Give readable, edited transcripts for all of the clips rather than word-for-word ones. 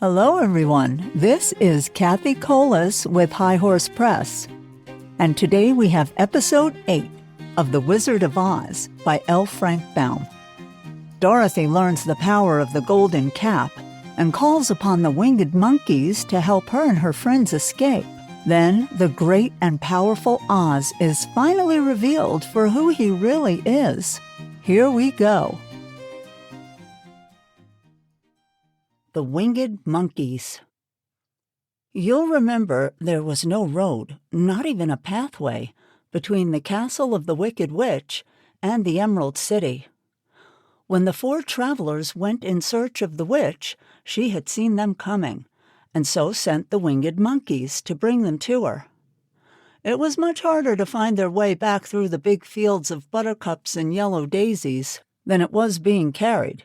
Hello, everyone. This is Cathi with High Horse Press, and today we have Episode 8 of The Wizard of Oz by L. Frank Baum. Dorothy learns the power of the golden cap and calls upon the winged monkeys to help her and her friends escape. Then, the great and powerful Oz is finally revealed for who he really is. Here we go. The Winged Monkeys. You'll remember there was no road, not even a pathway, between the castle of the Wicked Witch and the Emerald City. When the four travelers went in search of the witch, she had seen them coming, and so sent the winged monkeys to bring them to her. It was much harder to find their way back through the big fields of buttercups and yellow daisies than it was being carried.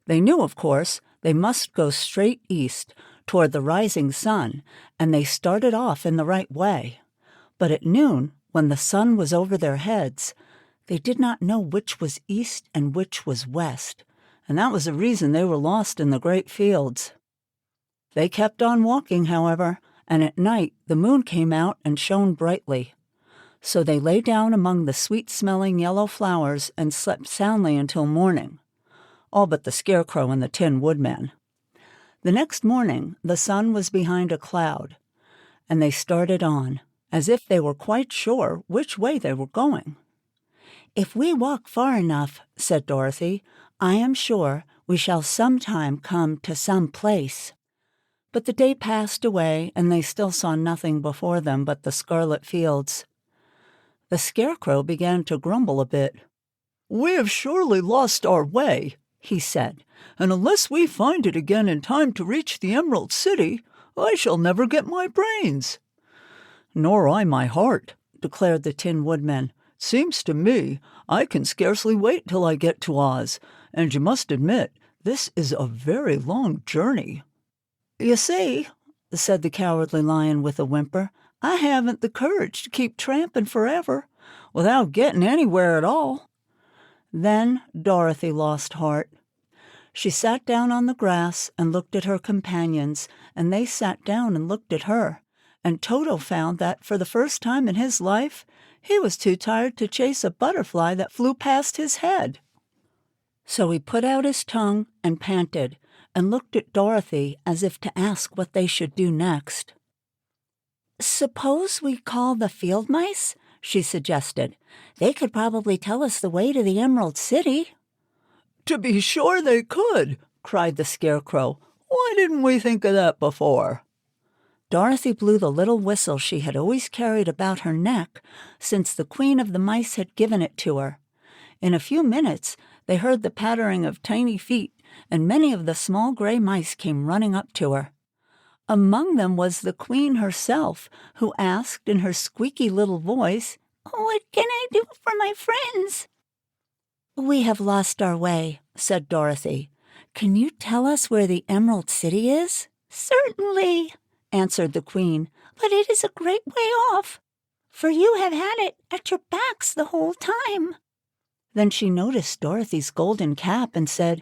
They knew, of course, they must go straight east toward the rising sun, and they started off in the right way. But at noon, when the sun was over their heads, they did not know which was east and which was west, and that was the reason they were lost in the great fields. They kept on walking, however, and at night the moon came out and shone brightly. So they lay down among the sweet-smelling yellow flowers and slept soundly until morning. All but the Scarecrow and the Tin Woodman. The next morning, the sun was behind a cloud, and they started on, as if they were quite sure which way they were going. "If we walk far enough," said Dorothy, "I am sure we shall sometime come to some place." But the day passed away, and they still saw nothing before them but the scarlet fields. The Scarecrow began to grumble a bit. "We have surely lost our way," he said, "and unless we find it again in time to reach the Emerald City, I shall never get my brains." "Nor I my heart," declared the Tin Woodman. "Seems to me I can scarcely wait till I get to Oz, and you must admit this is a very long journey." "You see," said the Cowardly Lion with a whimper, "I haven't the courage to keep tramping forever without getting anywhere at all." Then Dorothy lost heart. She sat down on the grass and looked at her companions, and they sat down and looked at her, and Toto found that for the first time in his life he was too tired to chase a butterfly that flew past his head. So he put out his tongue and panted, and looked at Dorothy as if to ask what they should do next. "Suppose we call the field mice?" she suggested. "They could probably tell us the way to the Emerald City." "To be sure they could," cried the Scarecrow. "Why didn't we think of that before?" Dorothy blew the little whistle she had always carried about her neck since the Queen of the Mice had given it to her. In a few minutes they heard the pattering of tiny feet, and many of the small gray mice came running up to her. Among them was the Queen herself, who asked in her squeaky little voice, "What can I do for my friends?" "We have lost our way," said Dorothy. "Can you tell us where the Emerald City is?" "Certainly," answered the Queen, "but it is a great way off, for you have had it at your backs the whole time." Then she noticed Dorothy's golden cap and said,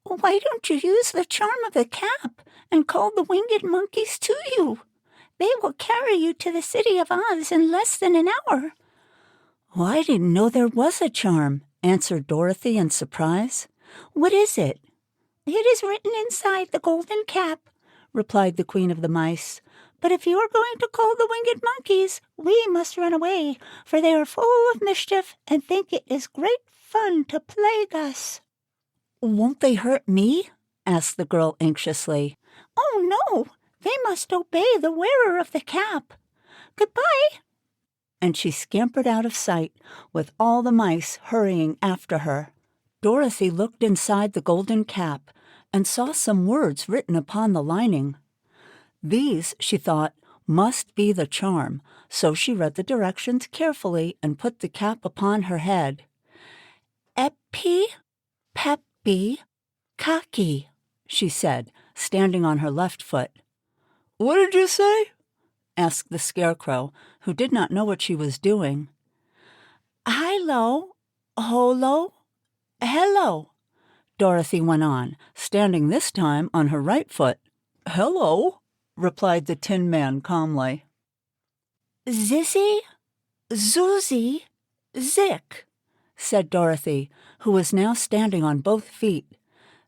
"Why don't you use the charm of the cap and call the winged monkeys to you? They will carry you to the City of Oz in less than an hour." "Oh, I didn't know there was a charm," answered Dorothy in surprise. "What is it?" "It is written inside the golden cap," replied the Queen of the Mice. "But if you are going to call the winged monkeys, we must run away, for they are full of mischief and think it is great fun to plague us." "Won't they hurt me?" asked the girl anxiously. "Oh, no, they must obey the wearer of the cap. Goodbye." And she scampered out of sight, with all the mice hurrying after her. Dorothy looked inside the golden cap and saw some words written upon the lining. These, she thought, must be the charm, so she read the directions carefully and put the cap upon her head. "Epi, Peppy, Kaki," she said, standing on her left foot. "What did you say?" asked the Scarecrow, who did not know what she was doing. "Hilo, holo, hello," Dorothy went on, standing this time on her right foot. "Hello," replied the Tin Man calmly. "Zissy, Zuzi, Zick," said Dorothy, who was now standing on both feet.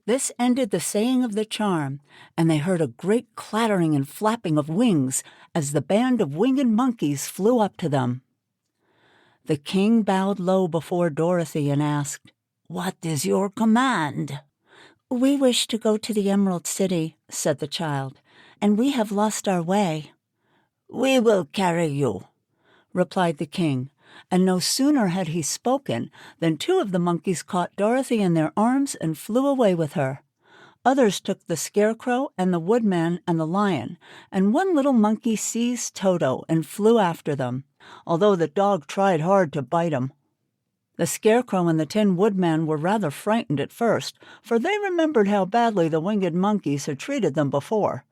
This ended the saying of the charm, and they heard a great clattering and flapping of wings as the band of winged monkeys flew up to them. The king bowed low before Dorothy and asked, "What is your command?" "We wish to go to the Emerald City," said the child, "and we have lost our way." "We will carry you," replied the king, and no sooner had he spoken than two of the monkeys caught Dorothy in their arms and flew away with her. Others took the Scarecrow and the Woodman and the Lion, and one little monkey seized Toto and flew after them, although the dog tried hard to bite him. The Scarecrow and the Tin Woodman were rather frightened at first, for they remembered how badly the winged monkeys had treated them before.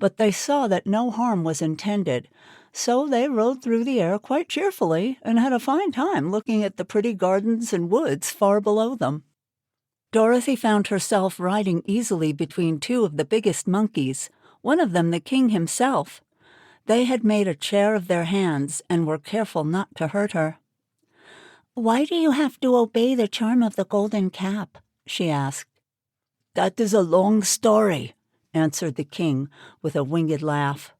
But they saw that no harm was intended, so they rode through the air quite cheerfully and had a fine time looking at the pretty gardens and woods far below them. Dorothy found herself riding easily between two of the biggest monkeys, one of them the king himself. They had made a chair of their hands and were careful not to hurt her. "Why do you have to obey the charm of the golden cap?" she asked. "That is a long story," answered the king with a winged laugh.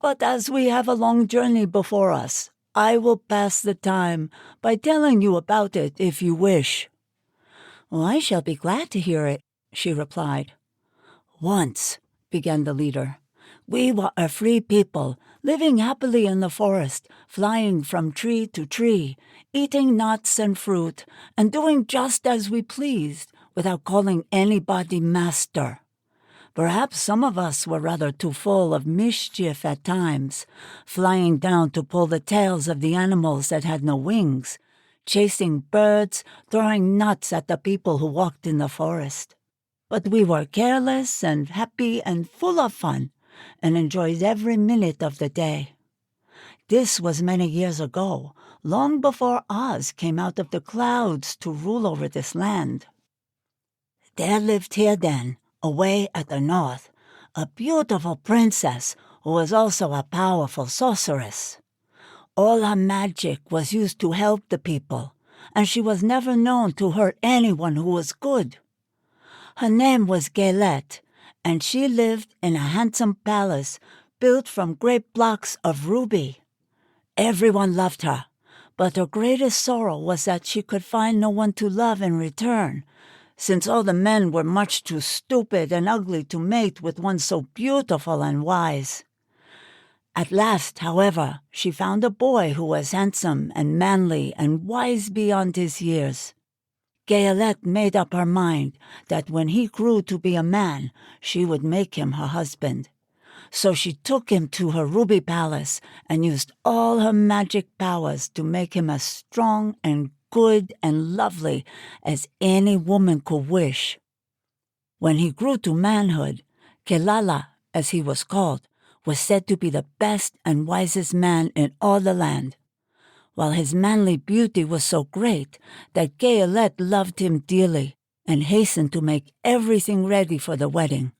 "But as we have a long journey before us, I will pass the time by telling you about it if you wish." "I shall be glad to hear it," she replied. "Once," began the leader, "we were a free people, living happily in the forest, flying from tree to tree, eating nuts and fruit, and doing just as we pleased, without calling anybody master. Perhaps some of us were rather too full of mischief at times, flying down to pull the tails of the animals that had no wings, chasing birds, throwing nuts at the people who walked in the forest. But we were careless and happy and full of fun, and enjoyed every minute of the day. This was many years ago, long before Oz came out of the clouds to rule over this land. There lived here then, away at the north, a beautiful princess who was also a powerful sorceress. All her magic was used to help the people, and she was never known to hurt anyone who was good. Her name was Galette, and she lived in a handsome palace built from great blocks of ruby. Everyone loved her, but her greatest sorrow was that she could find no one to love in return, since all the men were much too stupid and ugly to mate with one so beautiful and wise. At last, however, she found a boy who was handsome and manly and wise beyond his years. Galette made up her mind that when he grew to be a man, she would make him her husband. So she took him to her ruby palace and used all her magic powers to make him as strong and good and lovely as any woman could wish. When he grew to manhood, Kelala, as he was called, was said to be the best and wisest man in all the land, while his manly beauty was so great that Galette loved him dearly and hastened to make everything ready for the wedding.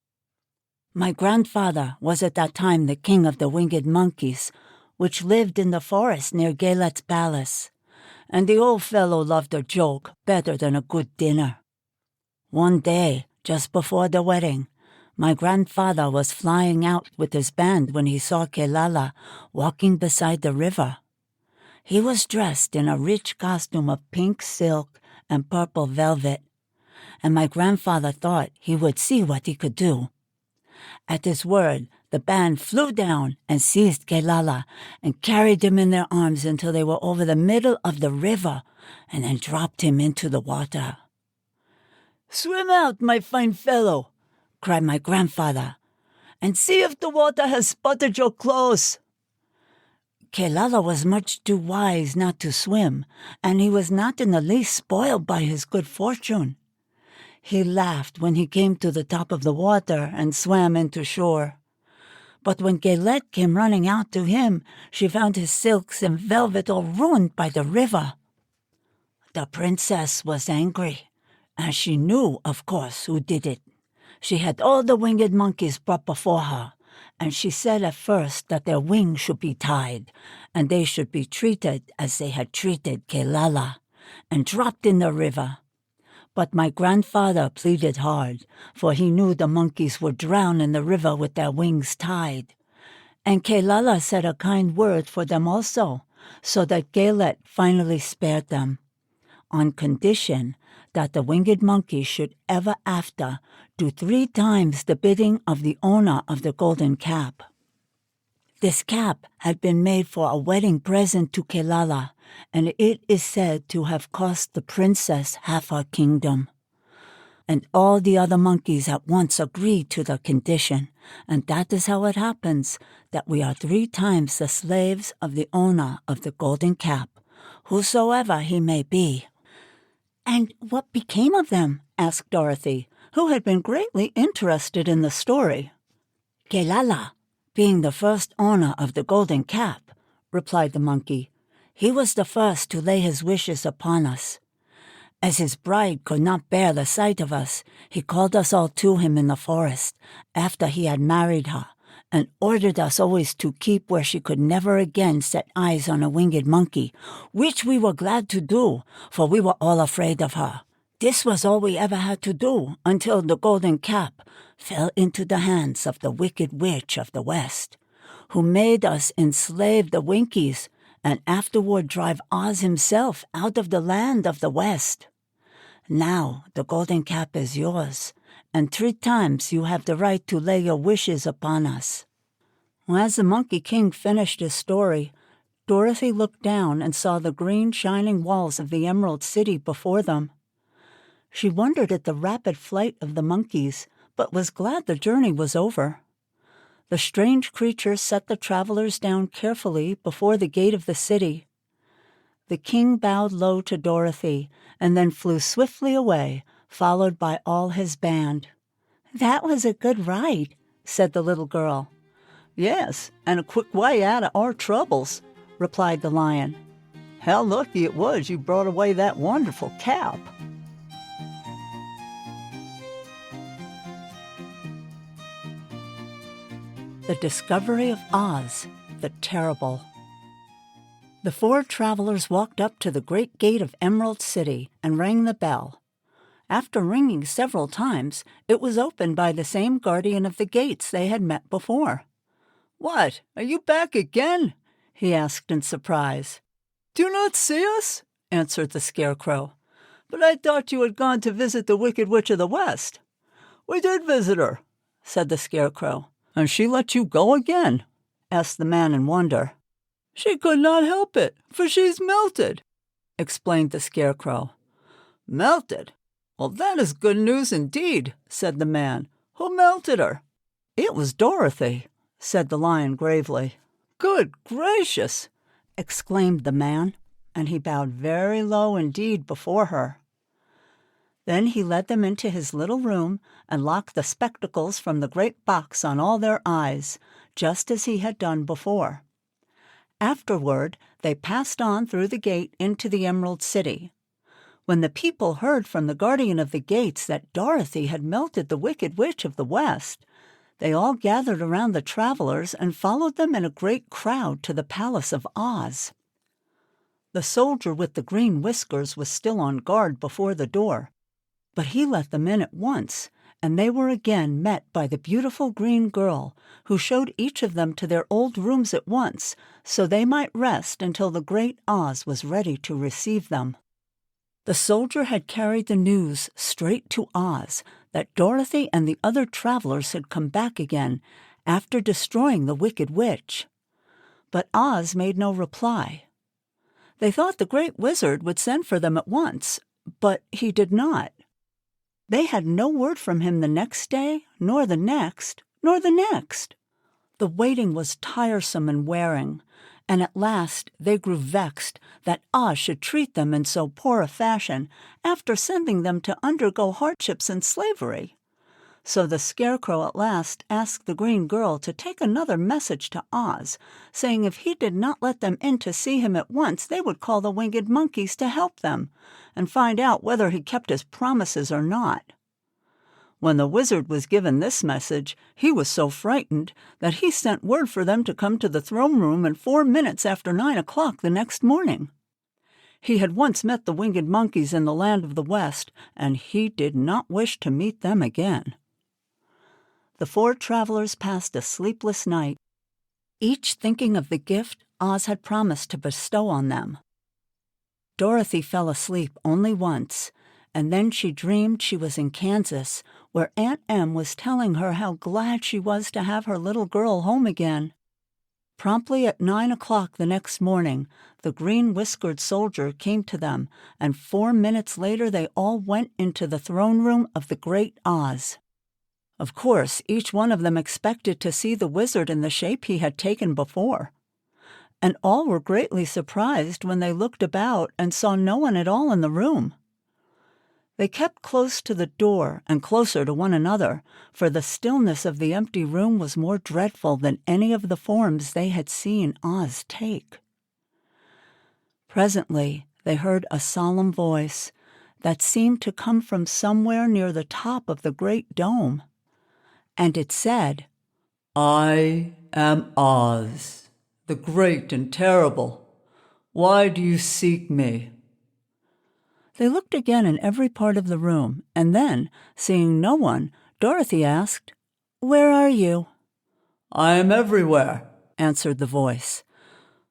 My grandfather was at that time the king of the winged monkeys, which lived in the forest near Galette's palace, and the old fellow loved a joke better than a good dinner. One day, just before the wedding, my grandfather was flying out with his band when he saw Kelala walking beside the river. He was dressed in a rich costume of pink silk and purple velvet, and my grandfather thought he would see what he could do. At his word, the band flew down and seized Kelala and carried him in their arms until they were over the middle of the river and then dropped him into the water. "Swim out, my fine fellow," cried my grandfather, "and see if the water has spotted your clothes." Kelala was much too wise not to swim, and he was not in the least spoiled by his good fortune. He laughed when he came to the top of the water and swam into shore. But when Galette came running out to him, she found his silks and velvet all ruined by the river. The princess was angry, and she knew, of course, who did it. She had all the winged monkeys brought before her, and she said at first that their wings should be tied, and they should be treated as they had treated Kelala, and dropped in the river. But my grandfather pleaded hard, for he knew the monkeys would drown in the river with their wings tied. And Kelala said a kind word for them also, so that Galet finally spared them, on condition that the winged monkey should ever after do 3 times the bidding of the owner of the golden cap. This cap had been made for a wedding present to Kelala, and it is said to have cost the princess half her kingdom. And all the other monkeys at once agreed to the condition, and that is how it happens that we are 3 times the slaves of the owner of the golden cap, whosoever he may be. "And what became of them?" asked Dorothy, who had been greatly interested in the story. "Kelala, being the first owner of the golden cap," replied the monkey, "he was the first to lay his wishes upon us. As his bride could not bear the sight of us, he called us all to him in the forest after he had married her, and ordered us always to keep where she could never again set eyes on a winged monkey, which we were glad to do, for we were all afraid of her. This was all we ever had to do until the golden cap fell into the hands of the wicked witch of the West, who made us enslave the Winkies and afterward drive Oz himself out of the land of the West. Now the golden cap is yours, and 3 times you have the right to lay your wishes upon us." As the Monkey King finished his story, Dorothy looked down and saw the green shining walls of the Emerald City before them. She wondered at the rapid flight of the monkeys, but was glad the journey was over. The strange creatures set the travelers down carefully before the gate of the city. The king bowed low to Dorothy and then flew swiftly away, followed by all his band. "That was a good ride," said the little girl. "Yes, and a quick way out of our troubles," replied the lion. "How lucky it was you brought away that wonderful cap." The Discovery of Oz, the Terrible. The 4 travelers walked up to the great gate of Emerald City and rang the bell. After ringing several times, it was opened by the same guardian of the gates they had met before. "What, are you back again?" he asked in surprise. "Do you not see us?" answered the Scarecrow. "But I thought you had gone to visit the Wicked Witch of the West." "We did visit her," said the Scarecrow. "And she let you go again?" asked the man in wonder. "She could not help it, for she's melted," explained the Scarecrow. "Melted? Well, that is good news indeed," said the man. "Who melted her?" "It was Dorothy," said the lion gravely. "Good gracious!" exclaimed the man, and he bowed very low indeed before her. Then he led them into his little room and locked the spectacles from the great box on all their eyes, just as he had done before. Afterward, they passed on through the gate into the Emerald City. When the people heard from the guardian of the gates that Dorothy had melted the Wicked Witch of the West, they all gathered around the travelers and followed them in a great crowd to the palace of Oz. The soldier with the green whiskers was still on guard before the door, but he let them in at once, and they were again met by the beautiful green girl, who showed each of them to their old rooms at once, so they might rest until the great Oz was ready to receive them. The soldier had carried the news straight to Oz that Dorothy and the other travelers had come back again after destroying the Wicked Witch. But Oz made no reply. They thought the Great Wizard would send for them at once, but he did not. They had no word from him the next day, nor the next, nor the next. The waiting was tiresome and wearing, and at last they grew vexed that Oz should treat them in so poor a fashion after sending them to undergo hardships and slavery. So the Scarecrow at last asked the green girl to take another message to Oz, saying if he did not let them in to see him at once, they would call the winged monkeys to help them, and find out whether he kept his promises or not. When the wizard was given this message, he was so frightened that he sent word for them to come to the throne room in 4 minutes after 9 o'clock the next morning. He had once met the winged monkeys in the land of the West, and he did not wish to meet them again. The 4 travelers passed a sleepless night, each thinking of the gift Oz had promised to bestow on them. Dorothy fell asleep only once, and then she dreamed she was in Kansas, where Aunt Em was telling her how glad she was to have her little girl home again. Promptly at 9 o'clock the next morning, the green-whiskered soldier came to them, and 4 minutes later they all went into the throne room of the great Oz. Of course, each one of them expected to see the wizard in the shape he had taken before. And all were greatly surprised when they looked about and saw no one at all in the room. They kept close to the door and closer to one another, for the stillness of the empty room was more dreadful than any of the forms they had seen Oz take. Presently, they heard a solemn voice that seemed to come from somewhere near the top of the great dome. And it said, "I am Oz, the great and terrible. Why do you seek me?" They looked again in every part of the room, and then, seeing no one, Dorothy asked, "Where are you?" "I am everywhere," answered the voice.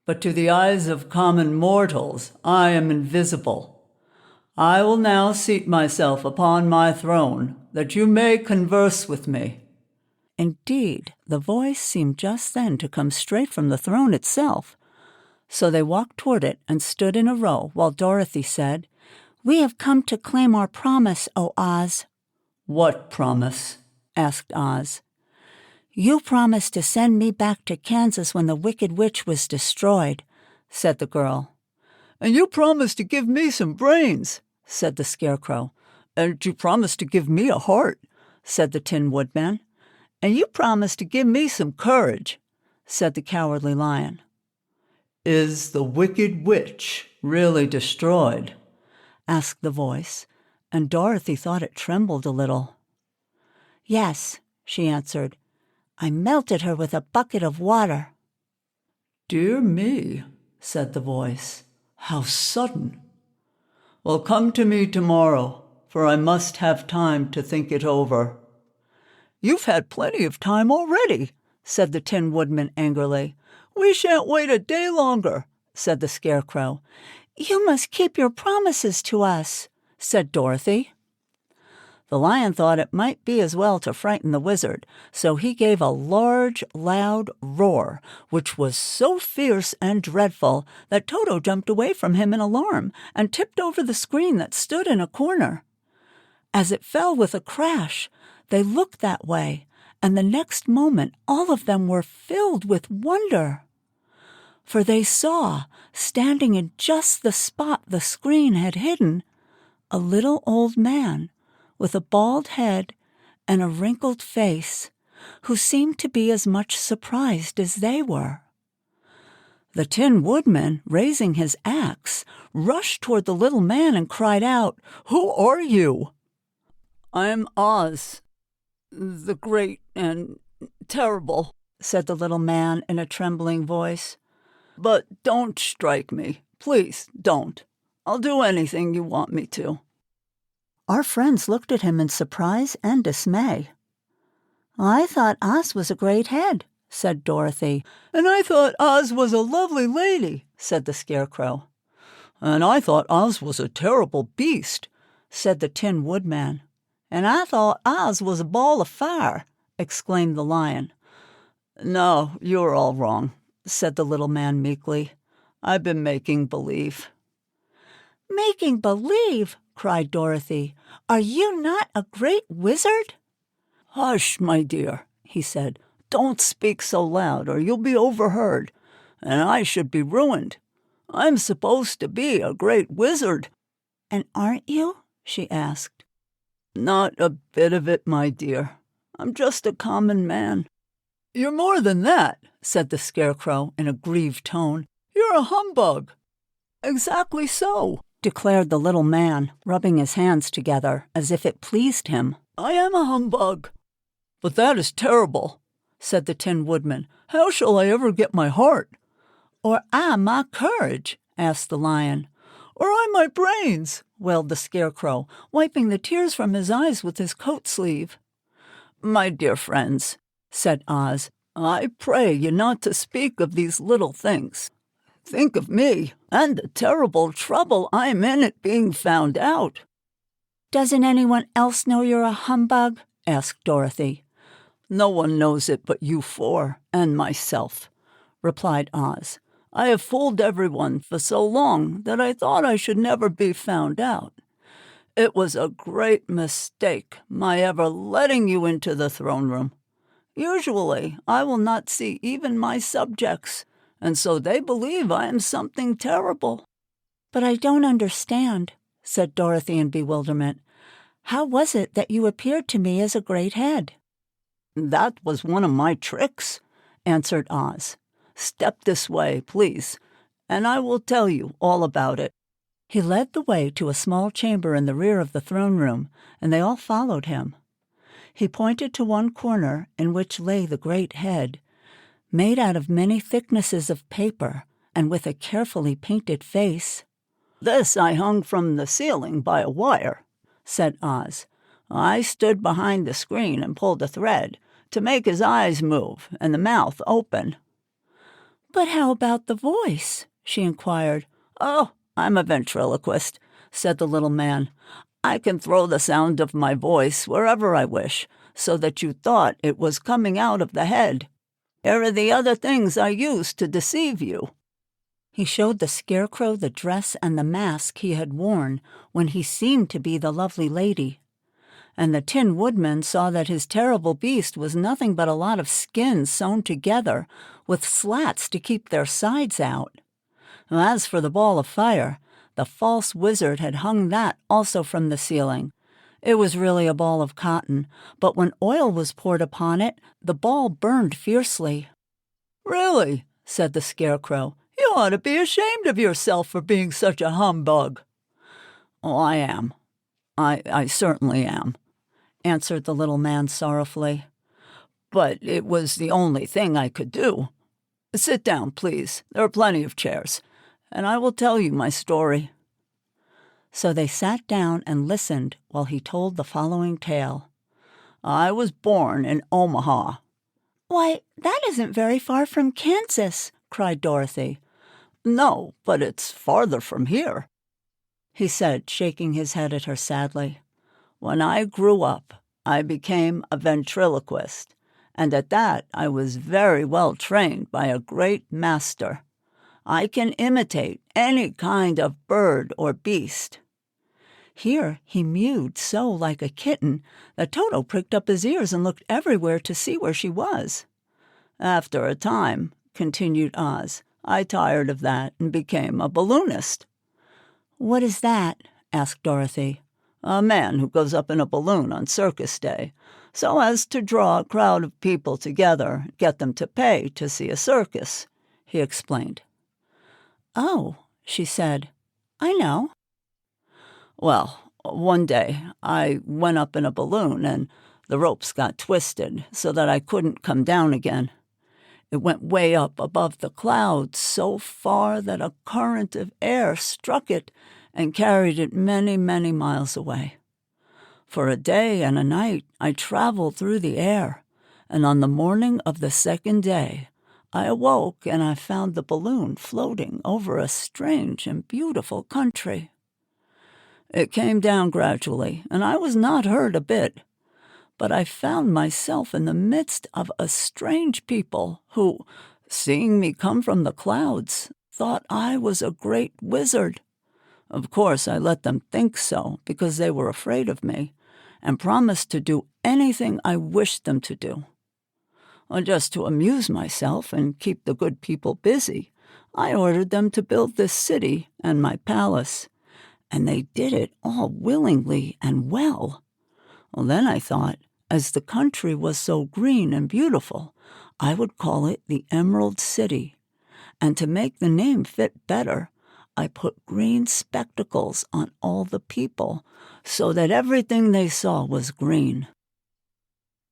"But to the eyes of common mortals, I am invisible. I will now seat myself upon my throne, that you may converse with me." Indeed, the voice seemed just then to come straight from the throne itself. So they walked toward it and stood in a row while Dorothy said, "We have come to claim our promise, O Oz." "What promise?" asked Oz. "You promised to send me back to Kansas when the Wicked Witch was destroyed," said the girl. "And you promised to give me some brains," said the Scarecrow. "And you promised to give me a heart," said the Tin Woodman. "And you promised to give me some courage," said the Cowardly Lion. "Is the Wicked Witch really destroyed?" asked the voice, and Dorothy thought it trembled a little. "Yes," she answered. "I melted her with a bucket of water." "Dear me," said the voice. "How sudden! Well, come to me tomorrow, for I must have time to think it over." "You've had plenty of time already," said the Tin Woodman angrily. "We shan't wait a day longer," said the Scarecrow. "You must keep your promises to us," said Dorothy. The lion thought it might be as well to frighten the wizard, so he gave a large, loud roar, which was so fierce and dreadful that Toto jumped away from him in alarm and tipped over the screen that stood in a corner. As it fell with a crash, they looked that way, and the next moment all of them were filled with wonder. For they saw, standing in just the spot the screen had hidden, a little old man with a bald head and a wrinkled face, who seemed to be as much surprised as they were. The Tin Woodman, raising his axe, rushed toward the little man and cried out, "Who are you?" "I am Oz, the great and terrible," said the little man in a trembling voice. "But don't strike me. Please don't. I'll do anything you want me to." Our friends looked at him in surprise and dismay. "I thought Oz was a great head," said Dorothy. "And I thought Oz was a lovely lady," said the Scarecrow. "And I thought Oz was a terrible beast," said the Tin Woodman. "And I thought Oz was a ball of fire," exclaimed the Lion. "No, you're all wrong," said the little man meekly. "I've been making believe." "Making believe?" cried Dorothy. "Are you not a great wizard?" "Hush, my dear," he said. "Don't speak so loud or you'll be overheard, and I should be ruined. I'm supposed to be a great wizard." "And aren't you?" she asked. "Not a bit of it, my dear. I'm just a common man." "You're more than that," said the Scarecrow in a grieved tone. "You're a humbug." "Exactly so," declared the little man, rubbing his hands together as if it pleased him. I am a humbug." "But that is terrible," said the Tin Woodman. "How shall I ever get my heart?" "Or I my courage?" asked the Lion. "Or I my brains," wailed the Scarecrow, wiping the tears from his eyes with his coat sleeve. "My dear friends," said Oz, "I pray you not to speak of these little things. Think of me and the terrible trouble I'm in at being found out." "Doesn't anyone else know you're a humbug?" asked Dorothy. "No one knows it but you four and myself," replied Oz. "I have fooled everyone for so long that I thought I should never be found out. It was a great mistake, my ever letting you into the throne room. Usually, I will not see even my subjects, and so they believe I am something terrible." "But I don't understand," said Dorothy in bewilderment. "How was it that you appeared to me as a great head?" "That was one of my tricks," answered Oz. "Step this way, please, and I will tell you all about it." He led the way to a small chamber in the rear of the throne room, and they all followed him. He pointed to one corner in which lay the great head, made out of many thicknesses of paper and with a carefully painted face. "This I hung from the ceiling by a wire," said Oz. "I stood behind the screen and pulled a thread to make his eyes move and the mouth open." "But how about the voice?" she inquired. "Oh, I'm a ventriloquist," said the little man. "I can throw the sound of my voice wherever I wish, so that you thought it was coming out of the head. Here are the other things I used to deceive you." He showed the Scarecrow the dress and the mask he had worn when he seemed to be the lovely lady. And the Tin Woodman saw that his terrible beast was nothing but a lot of skins sewn together with slats to keep their sides out. As for the ball of fire, the false wizard had hung that also from the ceiling. It was really a ball of cotton, but when oil was poured upon it, the ball burned fiercely. "Really," said the Scarecrow, "you ought to be ashamed of yourself for being such a humbug." "Oh, I am. I certainly am," answered the little man sorrowfully. "But it was the only thing I could do. Sit down, please. There are plenty of chairs, and I will tell you my story." So they sat down and listened while he told the following tale. "I was born in Omaha." "Why, that isn't very far from Kansas," cried Dorothy. "No, but it's farther from here," he said, shaking his head at her sadly. "When I grew up, I became a ventriloquist, and at that I was very well trained by a great master. I can imitate any kind of bird or beast." Here he mewed so like a kitten that Toto pricked up his ears and looked everywhere to see where she was. "After a time," continued Oz, "I tired of that and became a balloonist." "What is that?" asked Dorothy. "A man who goes up in a balloon on circus day, so as to draw a crowd of people together and get them to pay to see a circus," he explained. "Oh," she said, "I know." "Well, one day I went up in a balloon and the ropes got twisted so that I couldn't come down again. It went way up above the clouds so far that a current of air struck it and carried it many, many miles away. For a day and a night I traveled through the air, and on the morning of the second day I awoke and I found the balloon floating over a strange and beautiful country. It came down gradually, and I was not hurt a bit. But I found myself in the midst of a strange people who, seeing me come from the clouds, thought I was a great wizard. Of course, I let them think so because they were afraid of me and promised to do anything I wished them to do. Just to amuse myself and keep the good people busy, I ordered them to build this city and my palace, and they did it all willingly and well. Then I thought, as the country was so green and beautiful, I would call it the Emerald City, and to make the name fit better, I put green spectacles on all the people so that everything they saw was green."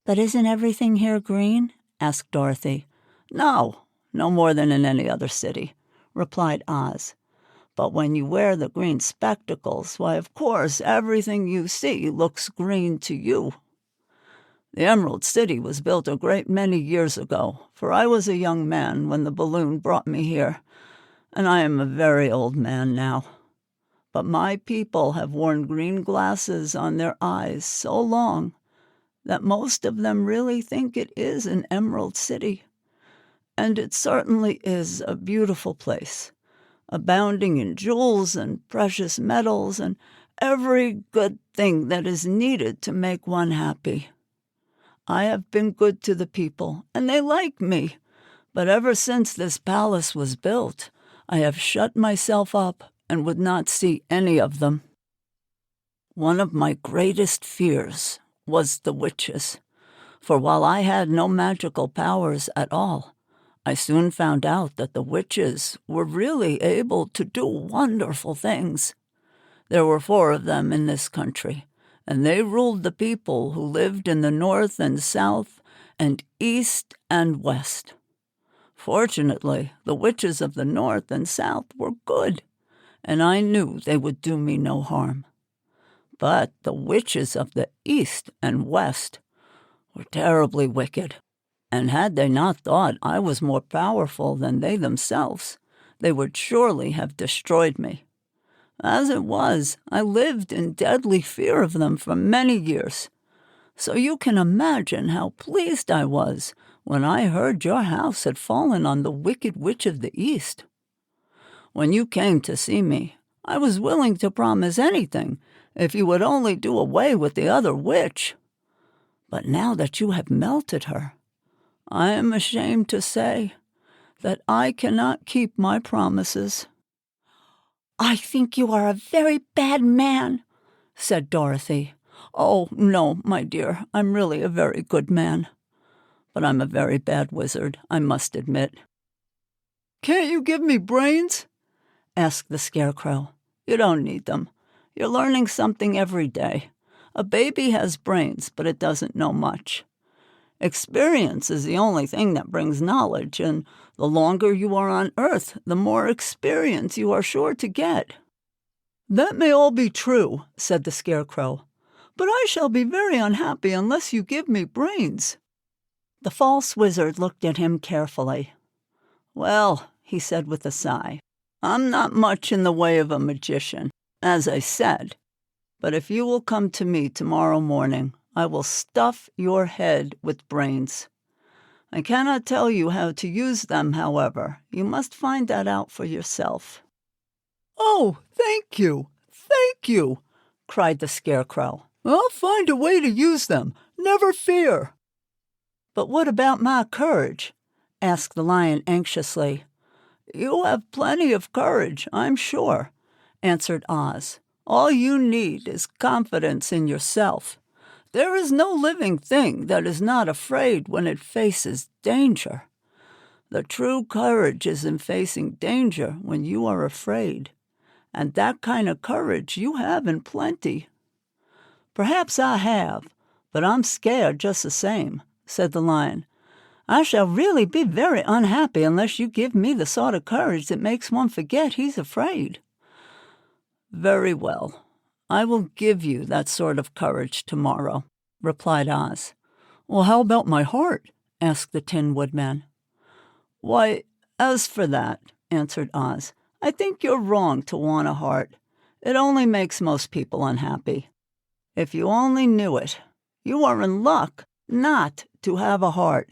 "But isn't everything here green?" asked Dorothy. "No, no more than in any other city," replied Oz. "But when you wear the green spectacles, why, of course, everything you see looks green to you. The Emerald City was built a great many years ago, for I was a young man when the balloon brought me here, and I am a very old man now. But my people have worn green glasses on their eyes so long that most of them really think it is an Emerald City. And it certainly is a beautiful place, abounding in jewels and precious metals and every good thing that is needed to make one happy. I have been good to the people, and they like me, but ever since this palace was built, I have shut myself up and would not see any of them. One of my greatest fears was the witches, for while I had no magical powers at all, I soon found out that the witches were really able to do wonderful things. There were 4 of them in this country, and they ruled the people who lived in the north and south and east and west. Fortunately, the witches of the north and south were good, and I knew they would do me no harm. But the witches of the east and west were terribly wicked, and had they not thought I was more powerful than they themselves, they would surely have destroyed me. As it was, I lived in deadly fear of them for many years. So you can imagine how pleased I was when I heard your house had fallen on the Wicked Witch of the East. When you came to see me, I was willing to promise anything if you would only do away with the other witch. But now that you have melted her, I am ashamed to say that I cannot keep my promises." "I think you are a very bad man," said Dorothy. "Oh, no, my dear, I'm really a very good man. But I'm a very bad wizard, I must admit." "Can't you give me brains?" asked the Scarecrow. "You don't need them. You're learning something every day. A baby has brains, but it doesn't know much. Experience is the only thing that brings knowledge, and the longer you are on Earth, the more experience you are sure to get." "That may all be true," said the Scarecrow, "but I shall be very unhappy unless you give me brains." The false wizard looked at him carefully. "Well," he said with a sigh, "I'm not much in the way of a magician, as I said, but if you will come to me tomorrow morning, I will stuff your head with brains. I cannot tell you how to use them, however. You must find that out for yourself." "Oh, thank you, thank you," cried the Scarecrow. "I'll find a way to use them, never fear." "But what about my courage?" asked the Lion anxiously. "You have plenty of courage, I'm sure," answered Oz. "All you need is confidence in yourself. There is no living thing that is not afraid when it faces danger. The true courage is in facing danger when you are afraid, and that kind of courage you have in plenty." "Perhaps I have, but I'm scared just the same," said the Lion. "I shall really be very unhappy unless you give me the sort of courage that makes one forget he's afraid." "Very well. I will give you that sort of courage tomorrow," replied Oz. "Well, how about my heart?" asked the Tin Woodman. "Why, as for that," answered Oz, "I think you're wrong to want a heart. It only makes most people unhappy. If you only knew it, you are in luck not to have a heart."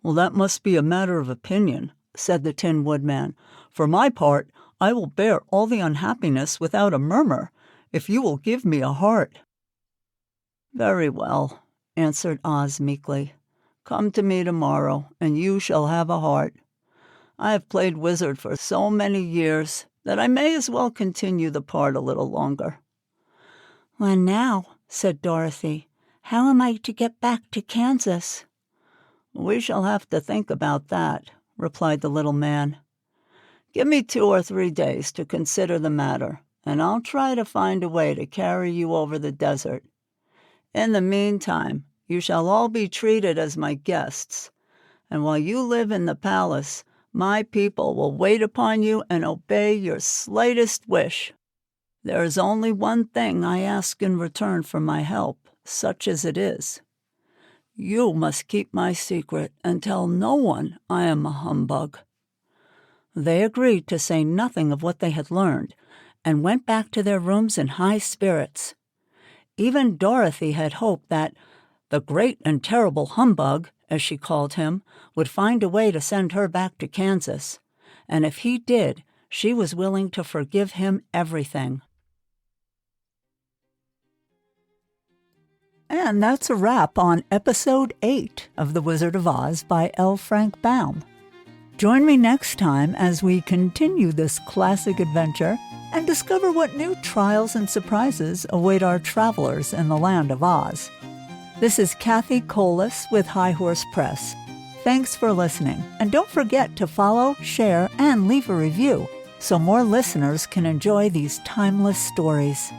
"Well, that must be a matter of opinion," said the Tin Woodman. "For my part, I will bear all the unhappiness without a murmur, if you will give me a heart." "Very well," answered Oz meekly. "Come to me tomorrow, and you shall have a heart. I have played wizard for so many years that I may as well continue the part a little longer." "Well, now," said Dorothy, "how am I to get back to "We shall have to think about that," replied the little man. Give me 2 or 3 days to consider the matter, and I'll try to find a way to carry you over the desert. In the meantime, you shall all be treated as my guests, and while you live in the palace, my people will wait upon you and obey your slightest wish. There is only one thing I ask in return for my help, such as it is. You must keep my secret and tell no one I am a humbug." They agreed to say nothing of what they had learned, and went back to their rooms in high spirits. Even Dorothy had hoped that the great and terrible humbug, as she called him, would find a way to send her back to Kansas, and if he did, she was willing to forgive him everything. And that's a wrap on Episode 8 of The Wizard of Oz by L. Frank Baum. Join me next time as we continue this classic adventure and discover what new trials and surprises await our travelers in the land of Oz. This is Cathi with High Horse Press. Thanks for listening, and don't forget to follow, share, and leave a review so more listeners can enjoy these timeless stories.